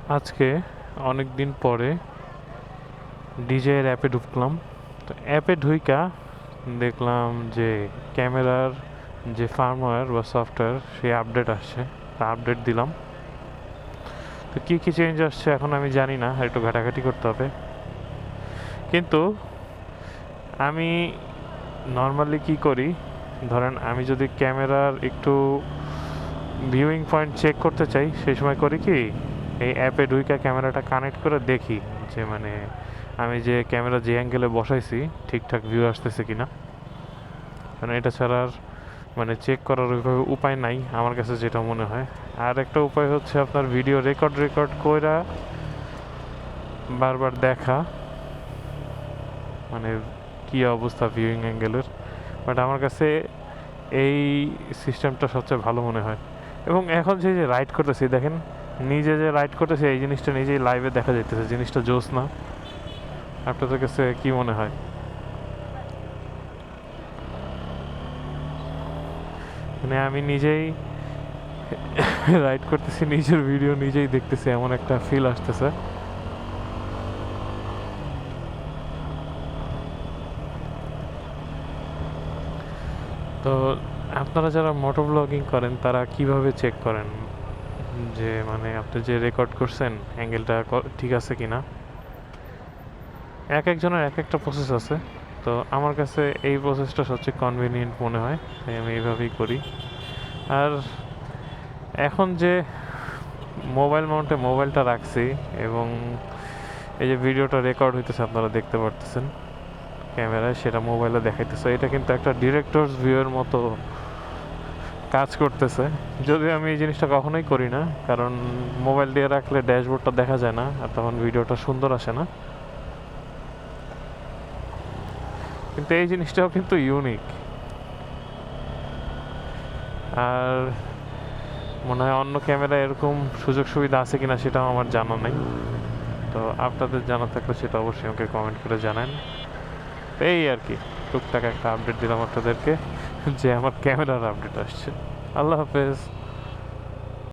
আজকে অনেক দিন পরে ডিজের অ্যাপে ঢুকলাম। তো অ্যাপে ঢুইকা দেখলাম যে ক্যামেরার যে ফার্মওয়্যার বা সফটওয়্যার সেই আপডেট আসছে। তা আপডেট দিলাম। তো কী কী চেঞ্জ আসছে এখন আমি জানি না, একটু ঘাটাঘাটি করতে হবে। কিন্তু আমি নর্মালি কি করি, ধরেন আমি যদি ক্যামেরার একটু ভিউইং পয়েন্ট চেক করতে চাই সেই সময় করি কি, এই অ্যাপে ঢুইকা ক্যামেরাটা কানেক্ট করে দেখি যে মানে আমি যে ক্যামেরা যে অ্যাঙ্গেলে বসাইছি ঠিকঠাক ভিউ আসতেছে কিনা। কারণ এটা ছাড়া আর মানে চেক করার ওইভাবে উপায় নাই আমার কাছে যেটা মনে হয়। আর একটা উপায় হচ্ছে আপনার ভিডিও রেকর্ড কইরা বারবার দেখা, মানে কী অবস্থা ভিউইং অ্যাঙ্গেলের। বাট আমার কাছে এই সিস্টেমটা সবচেয়ে ভালো মনে হয়। এবং এখন যে রাইড করতেছি দেখেন, নিজে যে রাইড করতেছে এই জিনিসটা নিজেই লাইভে দেখা যাইতেছে, জিনিসটা জোস না? আপনাদের কাছে কি মনে হয়? মানে আমি নিজেই রাইড করতেছি, নিজের ভিডিও নিজেই দেখতেছি, এমন একটা ফিল আসতেছে। তো আপনারা যারা মোটো ব্লগিং করেন তারা কিভাবে চেক করেন যে মানে আপনি যে রেকর্ড করছেন অ্যাঙ্গেলটা ঠিক আছে কিনা? এক একজনের এক একটা প্রসেস আছে। তো আমার কাছে এই প্রসেসটা সবচেয়ে কনভিনিয়েন্ট মনে হয়, তাই আমি এইভাবেই করি। আর এখন যে মোবাইল মাউন্টে মোবাইলটা রাখছি এবং এই যে ভিডিওটা রেকর্ড হইতেছে আপনারা দেখতে পারতেছেন ক্যামেরায়, সেটা মোবাইলে দেখাইতেছে, এটা কিন্তু একটা ডিরেক্টরস ভিউয়ের মতো কাজ করতেছে। যদিও আমি এই জিনিসটা কখনোই করি না, কারণ মোবাইল দিয়ে রাখলে ড্যাশবোর্ডটা দেখা যায় না আর তখন ভিডিওটা সুন্দর আসে না। কিন্তু এই জিনিসটাও কিন্তু ইউনিক। আর মনে হয় অন্য ক্যামেরা এরকম সুযোগ সুবিধা আছে কিনা সেটাও আমার জানা নেই। তো আপনাদের জানা থাকলে সেটা অবশ্যই আমাকে কমেন্ট করে জানান। তো এই আর কি, টুকটাক একটা আপডেট দিলাম আপনাদেরকে যে আমার ক্যামেরার আপডেট আসছে। আল্লাহ হাফেজ।